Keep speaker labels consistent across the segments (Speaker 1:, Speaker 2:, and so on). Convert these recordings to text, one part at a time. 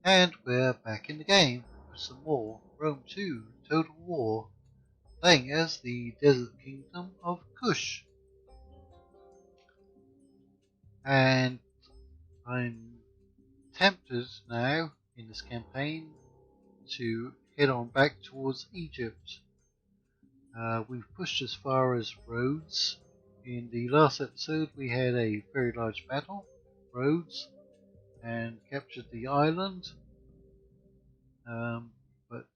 Speaker 1: And we're back in the game with some more Rome 2 Total War, playing as the Desert Kingdom of Kush. And I'm tempted now in this campaign to head on back towards Egypt. We've pushed as far as Rhodes. In the last episode we had a very large battle, Rhodes, and captured the island. But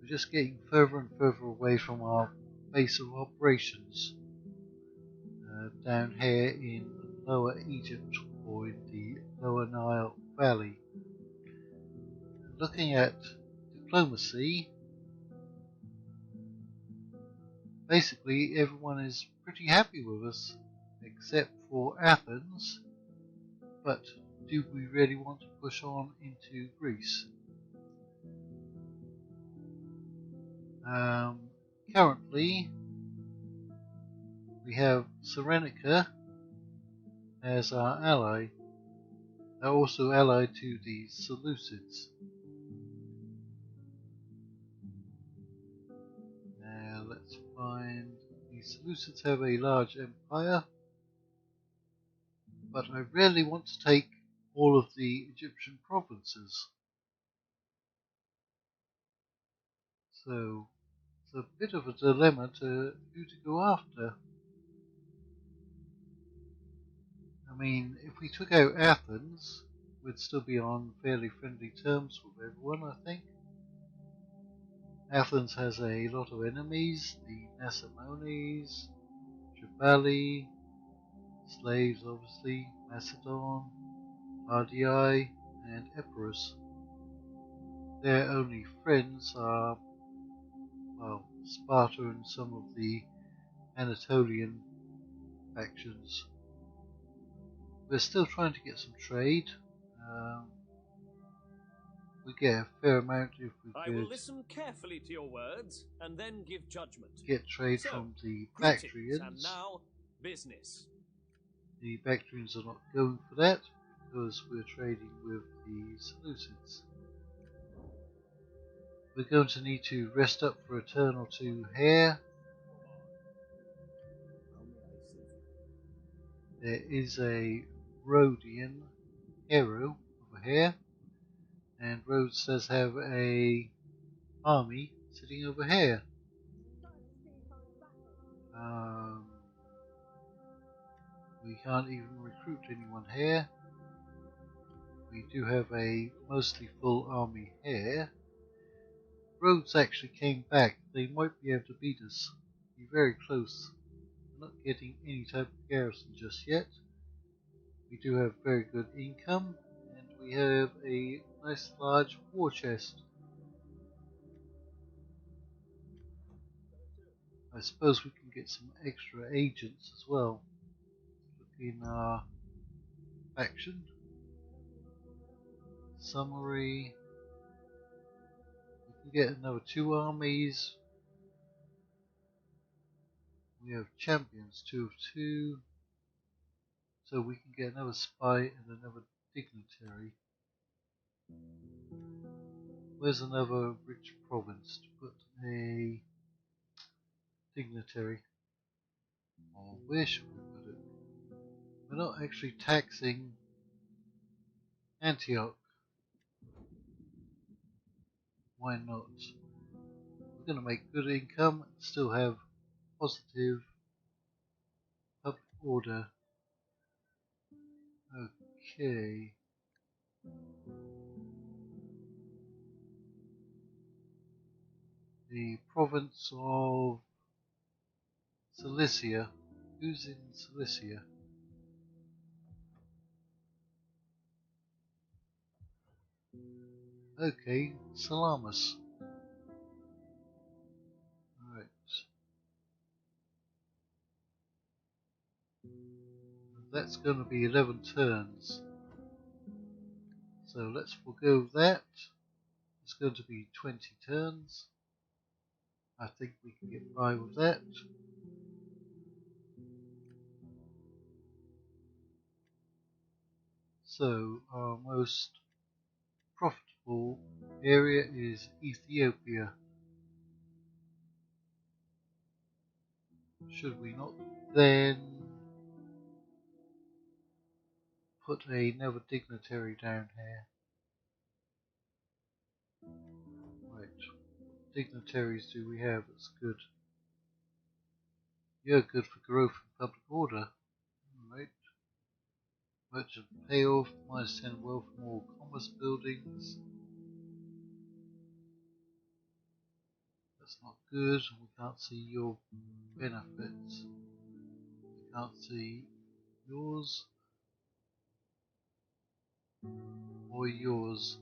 Speaker 1: we're just getting further and further away from our base of operations down here in Lower Egypt, or in the Lower Nile Valley. Looking at diplomacy, basically everyone is pretty happy with us except for Athens, but do we really want to push on into Greece? Currently we have Cyrenaica as our ally. They're also allied to the Seleucids. Now let's find, the Seleucids have a large empire, but I really want to take all of the Egyptian provinces. So it's a bit of a dilemma to who to go after. I mean, if we took out Athens, we'd still be on fairly friendly terms with everyone, I think. Athens has a lot of enemies, the Nasamones, Triballi, slaves obviously, Macedon, Ardii, and Epirus. Their only friends are, well, Sparta and some of the Anatolian factions. We're still trying to get some trade. We get a fair amount if we could.
Speaker 2: I will listen carefully to your words and then give judgment.
Speaker 1: Get trade from the
Speaker 2: greetings,
Speaker 1: Bactrians.
Speaker 2: And now, business.
Speaker 1: The Bactrians are not going for that because we're trading with the Seleucids. We're going to need to rest up for a turn or two here. There is a Rhodian hero over here, and Rhodes does have a army sitting over here. We can't even recruit anyone here. We do have a mostly full army here. Rhodes actually came back. They might be able to beat us. Be very close. We're not getting any type of garrison just yet. We do have very good income, and we have a nice large war chest. I suppose we can get some extra agents as well. Look in our faction. Summary. We can get another 2 armies. We have champions, 2 of 2. So we can get another spy and another dignitary. Where's another rich province to put a dignitary? Or where should we put it? We're not actually taxing Antioch. Why not? We're going to make good income and still have positive public order. Okay. The province of Cilicia. Who's in Cilicia? Okay, Salamis. Alright. That's going to be 11 turns. So let's forego that. It's going to be 20 turns. I think we can get by with that. So our most area is Ethiopia. Should we not then put another dignitary down here? Right, what dignitaries do we have that's good? You're good for growth and public order. Right. Merchant payoff, -10 wealth from all commerce buildings. That's not good. We can't see your benefits. We can't see yours or yours.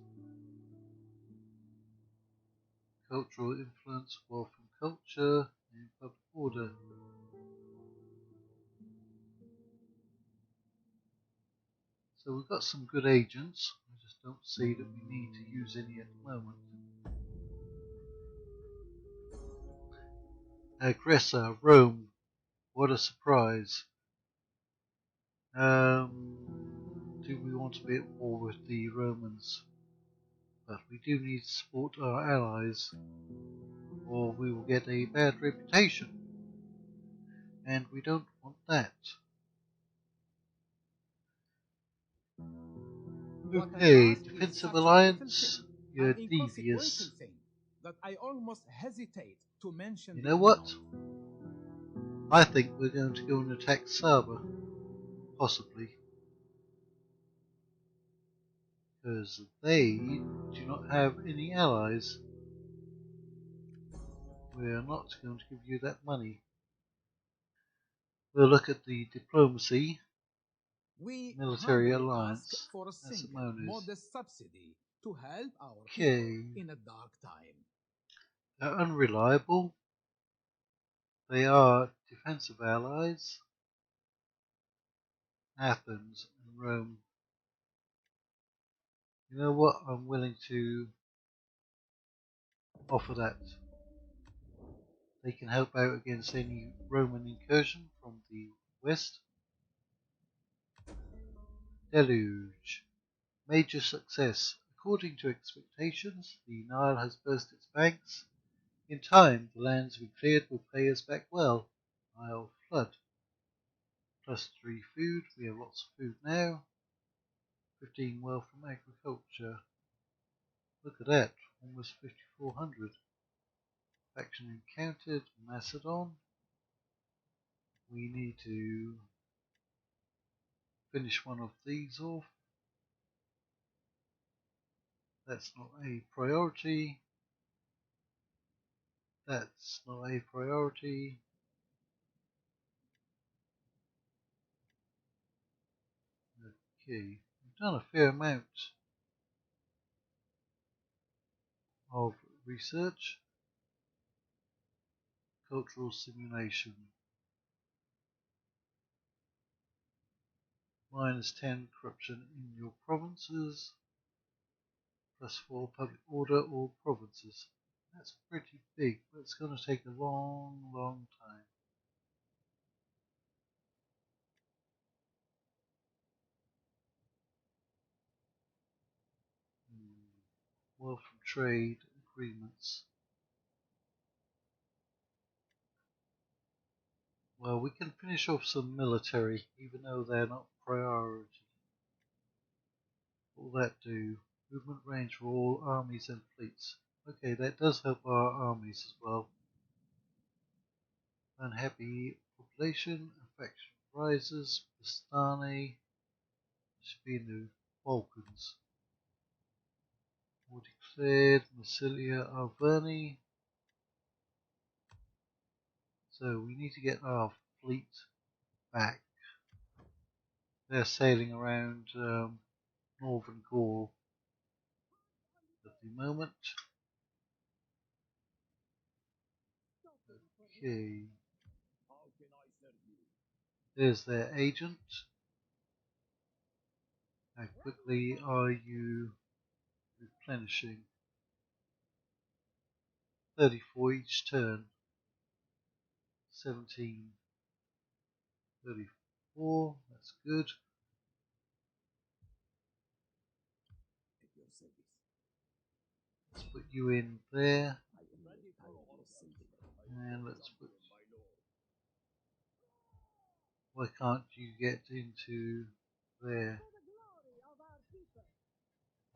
Speaker 1: Cultural influence, wealth from culture, and public order. So we've got some good agents. I just don't see that we need to use any at the moment. Aggressor, Rome. What a surprise. Do we want to be at war with the Romans? But we do need to support our allies, or we will get a bad reputation. And we don't want that. Okay, defensive alliance. You're devious.
Speaker 3: That I almost hesitate to mention.
Speaker 1: You know what? I think we're going to go and attack Saba. Possibly. Because they do not have any allies. We're not going to give you that money. We'll look at the diplomacy. Military alliance.
Speaker 3: For a single modest subsidy to help our people in a dark time.
Speaker 1: They're unreliable. They are defensive allies. Athens and Rome. You know what? I'm willing to offer that. They can help out against any Roman incursion from the west. Deluge. Major success. According to expectations, the Nile has burst its banks. In time, the lands we cleared will pay us back well. Nile flood. +3 food. We have lots of food now. 15 wealth from agriculture. Look at that. Almost 5,400. Faction encountered. Macedon. We need to finish one of these off. That's not a priority. That's not a priority. Okay, we've done a fair amount of research. Cultural simulation. -10 corruption in your provinces. +4 public order all provinces. That's pretty big, but it's going to take a long, long time. Wealth from trade agreements. Well, we can finish off some military, even though they're not priority. What will that do? Movement range for all armies and fleets. Okay, that does help our armies as well. Unhappy population, affection rises, Bastani, should be in the Balkans. War declared, Massilia Arverni. So we need to get our fleet back. They're sailing around northern Gaul at the moment. Okay. There's their agent. How quickly are you replenishing? 34 each turn. 17. 34. That's good. Let's put you in there. And let's put... Why can't you get into there?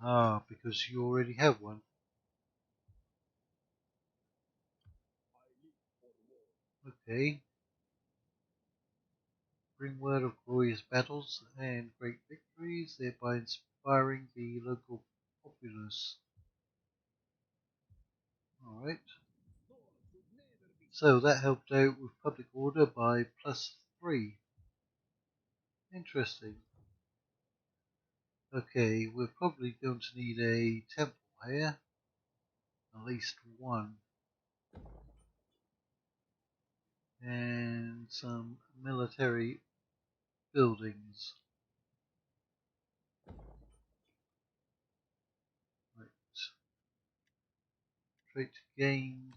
Speaker 1: Ah, because you already have one. Okay. Bring word of glorious battles and great victories, thereby inspiring the local populace. Alright. So that helped out with public order by +3. Interesting. Okay, we're probably going to need a temple here. At least one. And some military buildings. Right. Trait gained.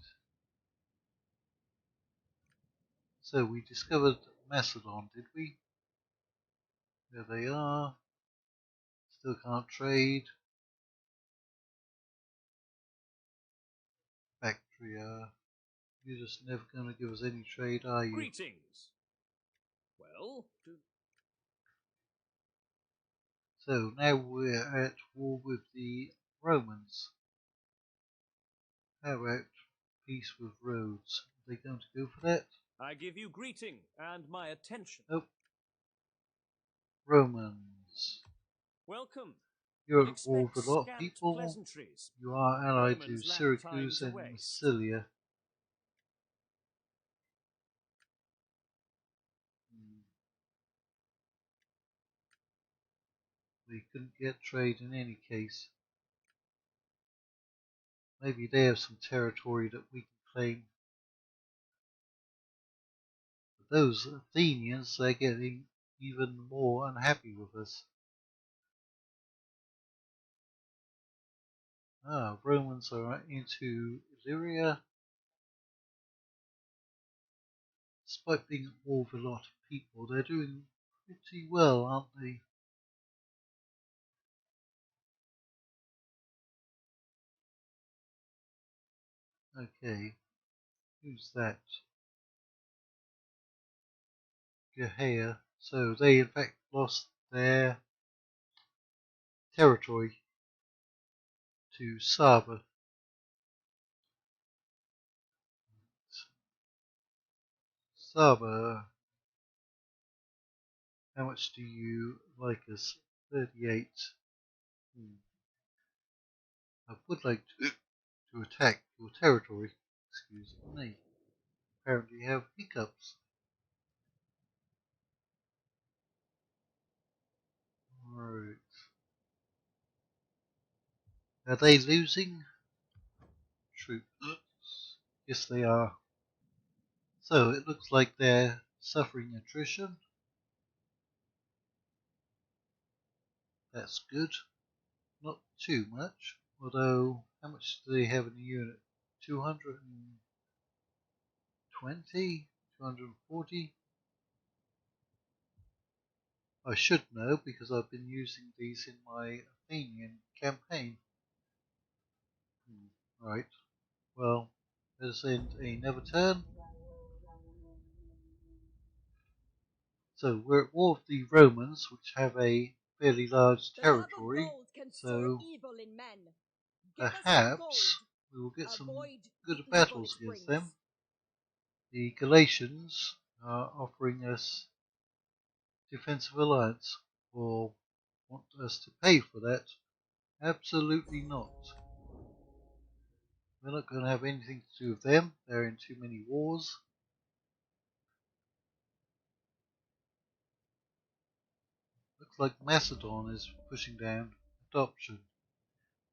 Speaker 1: So we discovered Macedon, did we? There they are. Still can't trade. Bactria. You're just never going to give us any trade, are you?
Speaker 2: Greetings. Well,
Speaker 1: so now we're at war with the Romans. How about peace with Rhodes? Are they going to go for that?
Speaker 2: I give you greeting and my attention.
Speaker 1: Nope. Romans.
Speaker 2: Welcome.
Speaker 1: You're at war with a lot of people. You are allied to
Speaker 2: Romans
Speaker 1: Syracuse and Massilia. We couldn't get trade in any case. Maybe they have some territory that we can claim. But those Athenians, they're getting even more unhappy with us. Ah, Romans are into Illyria. Despite being at war with a lot of people, they're doing pretty well, aren't they? Okay, who's that? Gahea. So they in fact lost their territory to Saba. Saba, how much do you like us? 38. I would like to attack your territory. Excuse me. Apparently you have hiccups. Right. Are they losing troops? Yes, they are. So it looks like they're suffering attrition. That's good. Not too much. Although, how much do they have in the unit? 220? 240? I should know because I've been using these in my Athenian campaign. Right. Well, let's end a never turn. So we're at war with the Romans, which have a fairly large territory. So perhaps we will get some good battles against them. The Galatians are offering us defensive alliance, or want us to pay for that? Absolutely not. We're not going to have anything to do with them. They're in too many wars. Looks like Macedon is pushing down adoption.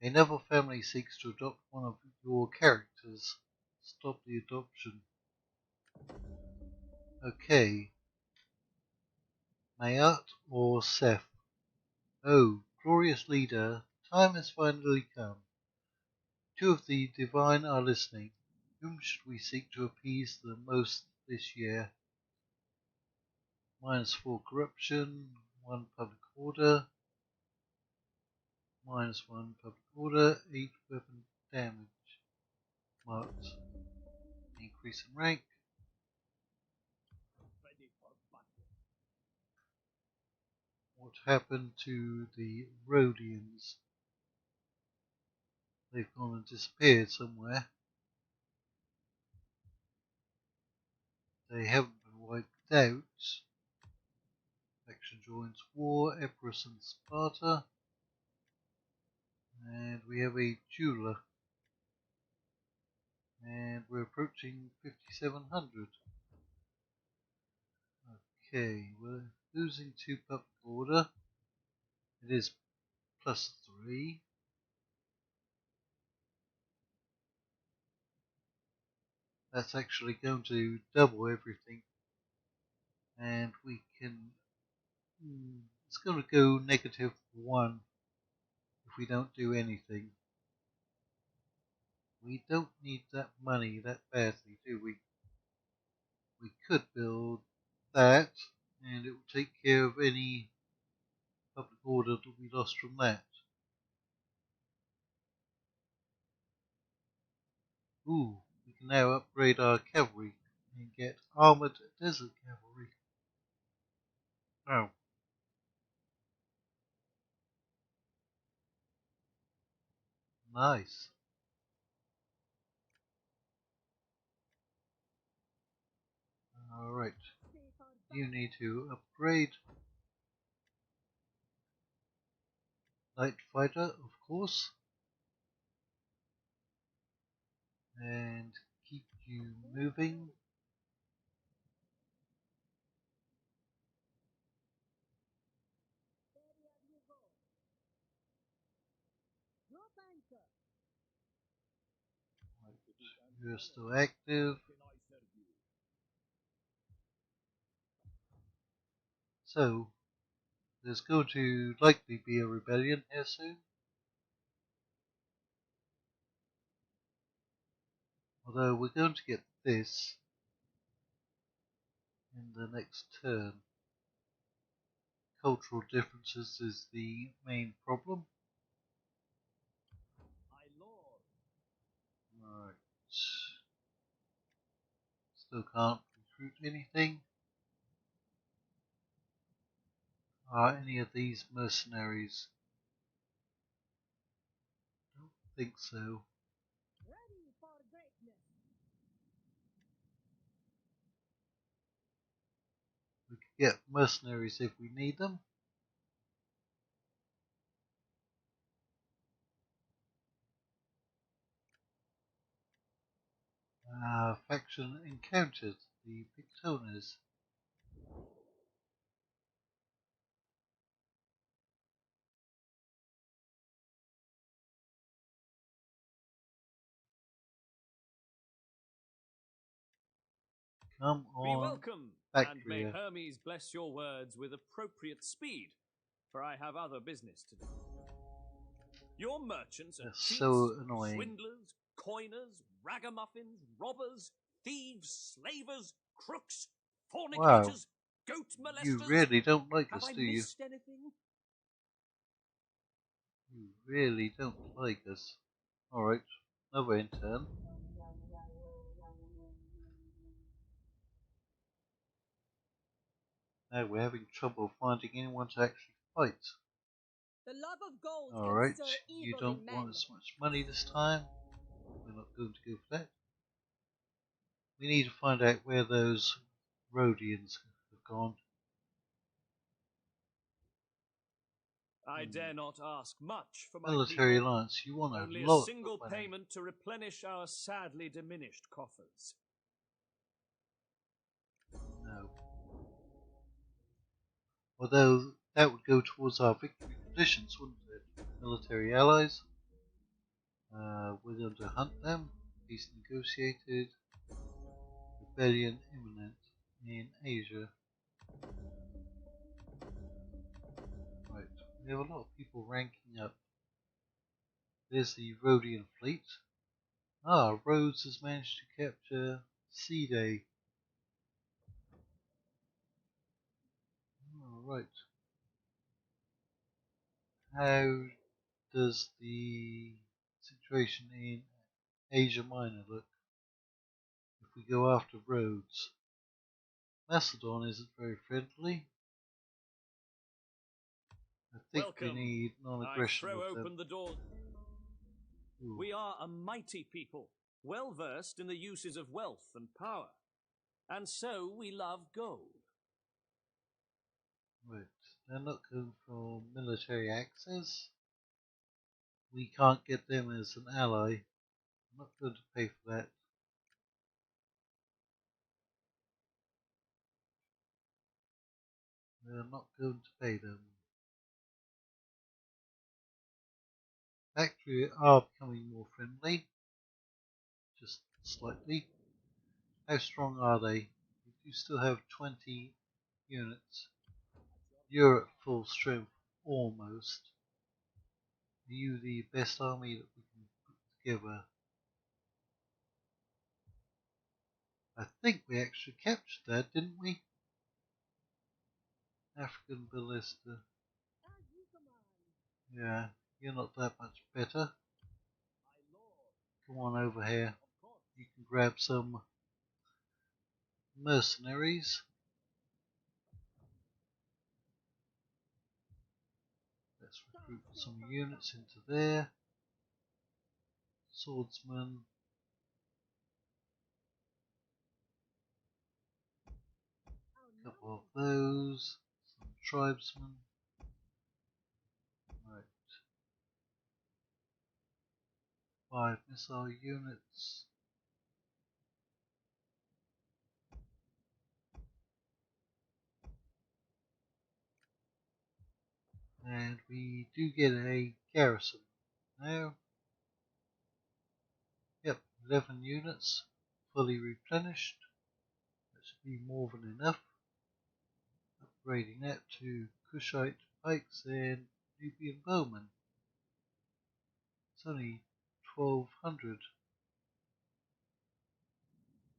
Speaker 1: Another family seeks to adopt one of your characters. Stop the adoption. Okay. Mayat or Seth? Oh, glorious leader, time has finally come. Two of the divine are listening. Whom should we seek to appease the most this year? -4 corruption, 1 public order, -1 public order, 8 weapon damage. Marked. Increase in rank. What happened to the Rhodians? They've gone and disappeared somewhere. They haven't been wiped out. Faction joins war, Epirus and Sparta. And we have a jeweler. And we're approaching 5700. Okay, we're losing 2 public order. It is +3. That's actually going to double everything. And we can... it's going to go -1 if we don't do anything. We don't need that money that badly, do we? We could build that, and it will take care of any public order that we lost from that. Ooh, we can now upgrade our cavalry and get armored desert cavalry. Oh. Nice. Alright. You need to upgrade. Light fighter, of course. And keep you moving. You're still active. So, there's going to likely be a rebellion here soon. Although we're going to get this in the next turn. Cultural differences is the main problem. Alright. Still can't recruit anything. Are any of these mercenaries? Don't think so. We could get mercenaries if we need them. Faction encountered the Pictones. Come on,
Speaker 2: be welcome,
Speaker 1: Bactria.
Speaker 2: and may Hermes bless your words with appropriate speed, for I have other business to do. Your merchants are cheats,
Speaker 1: so annoying.
Speaker 2: swindlers, coiners, ragamuffins, robbers, thieves, slavers, crooks, fornicators, goat molesters.
Speaker 1: You really don't like
Speaker 2: have
Speaker 1: us,
Speaker 2: I
Speaker 1: do you?
Speaker 2: missed anything?
Speaker 1: You really don't like us. Alright, another intern. Now we're having trouble finding anyone to actually fight.
Speaker 4: The love of gold
Speaker 1: Alright,
Speaker 4: can stir
Speaker 1: you
Speaker 4: evil
Speaker 1: don't
Speaker 4: in men.
Speaker 1: want as much money this time. We're not going to go for that. We need to find out where those Rhodians have gone.
Speaker 2: I dare not ask much for my
Speaker 1: Military
Speaker 2: people.
Speaker 1: alliance, you want
Speaker 2: Only
Speaker 1: a
Speaker 2: a
Speaker 1: lot
Speaker 2: single
Speaker 1: of money.
Speaker 2: payment to replenish our sadly diminished coffers.
Speaker 1: No. Although that would go towards our victory conditions, wouldn't it? Military allies. We're going to hunt them. Peace negotiated. Rebellion imminent in Asia. Right, we have a lot of people ranking up. There's the Rhodian fleet. Rhodes has managed to capture Sea. Alright. How does the situation in Asia Minor. Look, if we go after Rhodes, Macedon isn't very friendly. I think
Speaker 2: Welcome.
Speaker 1: we need non-aggression
Speaker 2: I throw
Speaker 1: with them.
Speaker 2: open the door.
Speaker 1: Ooh.
Speaker 2: We are a mighty people, well versed in the uses of wealth and power, and so we love gold.
Speaker 1: Right, they're not going for military access. We can't get them as an ally. I'm not going to pay for that. We're not going to pay them. Actually, we are becoming more friendly. Just slightly. How strong are they? We do still have 20 units. You're at full strength, almost. Are you the best army that we can put together? I think we actually captured that, didn't we? African ballista. Yeah, you're not that much better. Come on over here. You can grab some mercenaries. Let's recruit some units into there. Swordsmen. A couple of those. Some tribesmen. Right. 5 missile units. And we do get a garrison now. Yep, 11 units, fully replenished. That should be more than enough. Upgrading that to Kushite pikes and Nubian bowmen. It's only 1200.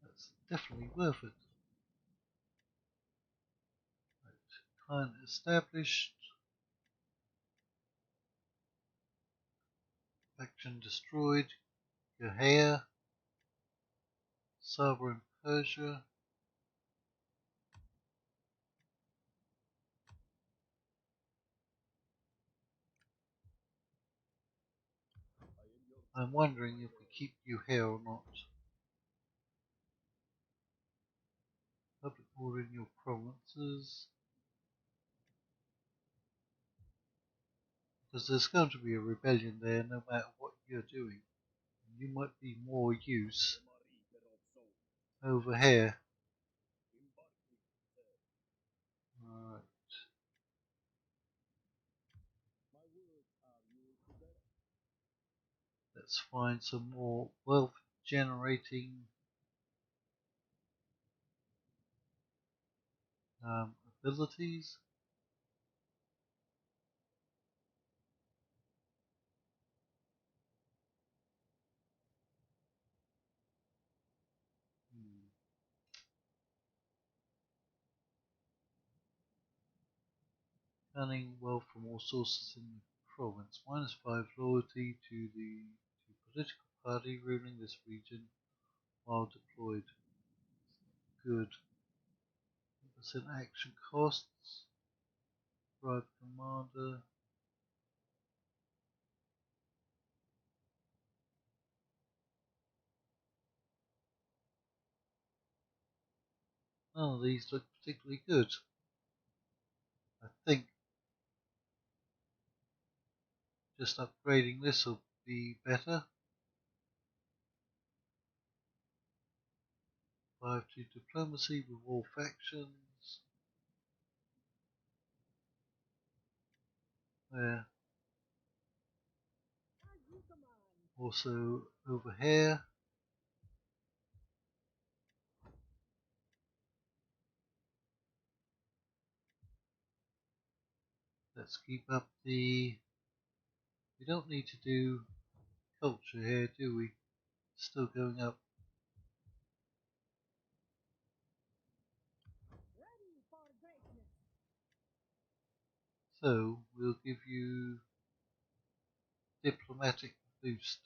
Speaker 1: That's definitely worth it. Right. Client established. Faction destroyed. Gahea. Sovereign Persia. I'm wondering if we keep you here or not. Public order in your provinces. Because there's going to be a rebellion there no matter what you're doing. You might be more use over here. Right. Let's find some more wealth generating abilities. Earning wealth from all sources in the province. -5 loyalty to the political party ruling this region while deployed. Good. 10% action costs. Bribe commander. None of these look particularly good. I think just upgrading this will be better. 5 to diplomacy with all factions. There. Also over here. Let's keep up the... We don't need to do culture here, do we? Still going up. So we'll give you diplomatic boost.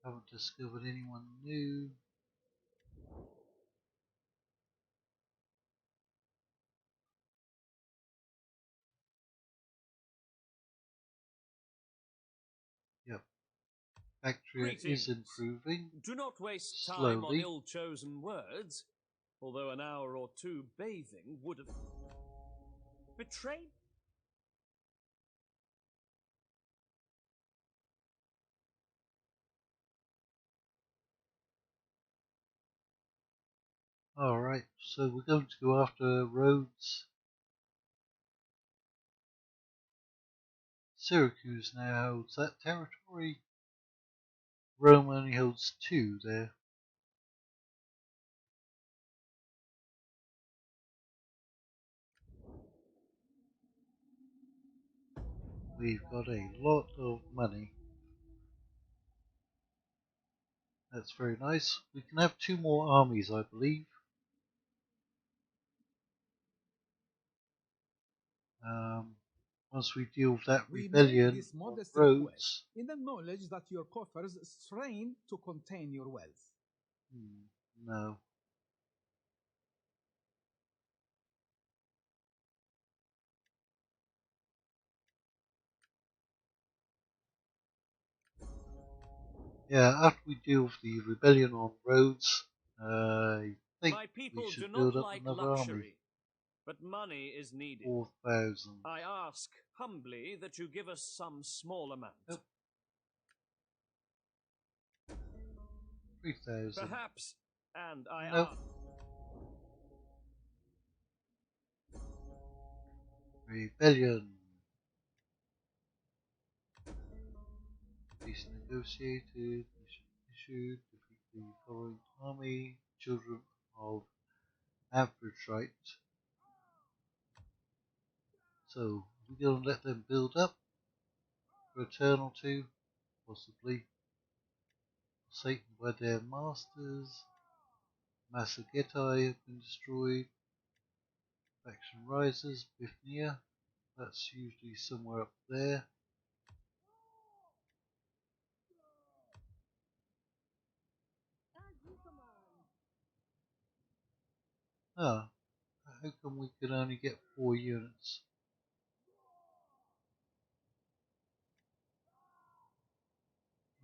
Speaker 1: Haven't discovered anyone new. Yep. Bactria is improving.
Speaker 2: Do not waste
Speaker 1: slowly.
Speaker 2: time on ill-chosen words, although an hour or two bathing would have betrayed.
Speaker 1: Alright, so we're going to go after Rhodes. Syracuse now holds that territory. Rome only holds 2 there. We've got a lot of money. That's very nice. We can have 2 more armies, I believe. Once we deal with that rebellion on Rhodes.
Speaker 3: In the knowledge that your coffers strain to contain your wealth.
Speaker 1: No. Yeah, after we deal with the rebellion on Rhodes, I think
Speaker 2: My people
Speaker 1: we should
Speaker 2: do
Speaker 1: build
Speaker 2: not
Speaker 1: up
Speaker 2: like
Speaker 1: another
Speaker 2: luxury,
Speaker 1: army.
Speaker 2: but money is needed.
Speaker 1: 4,000.
Speaker 2: I ask humbly that you give us some small amount.
Speaker 1: Yep. 3,000.
Speaker 2: Perhaps, and I
Speaker 1: nope.
Speaker 2: ask.
Speaker 1: Rebellion. Peace negotiated. Mission issued. Defeat the following army. Children of Amphitrite. So, we're going to let them build up for a turn or 2, possibly. Forsaken by their masters. Massagetai have been destroyed. Faction rises. Bithynia. That's usually somewhere up there. Ah, how come we could only get 4 units?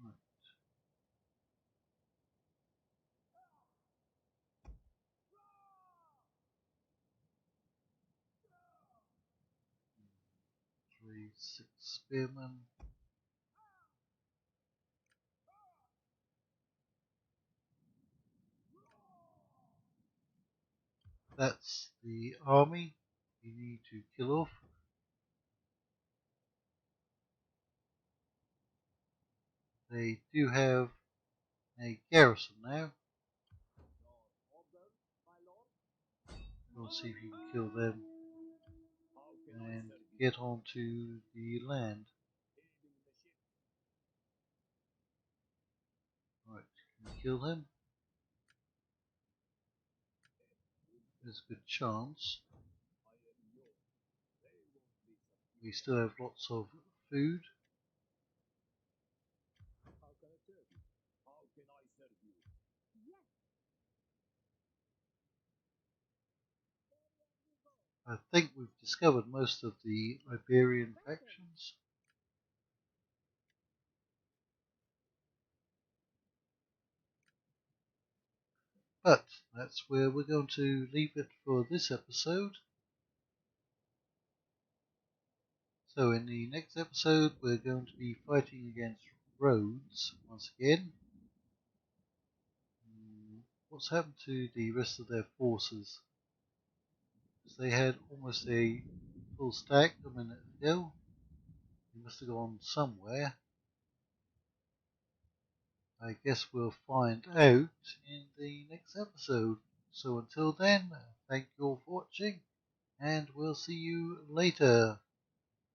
Speaker 1: Right. Three, 6 spearmen. That's the army you need to kill off. They do have a garrison now. We'll see if you can kill them and get onto the land. Right, can you kill him? There's a good chance. We still have lots of food. I think we've discovered most of the Iberian factions. But that's where we're going to leave it for this episode. So in the next episode we're going to be fighting against Rhodes once again. What's happened to the rest of their forces? Because they had almost a full stack a minute ago. They must have gone somewhere. I guess we'll find out in the next episode. So until then, thank you all for watching, and we'll see you later.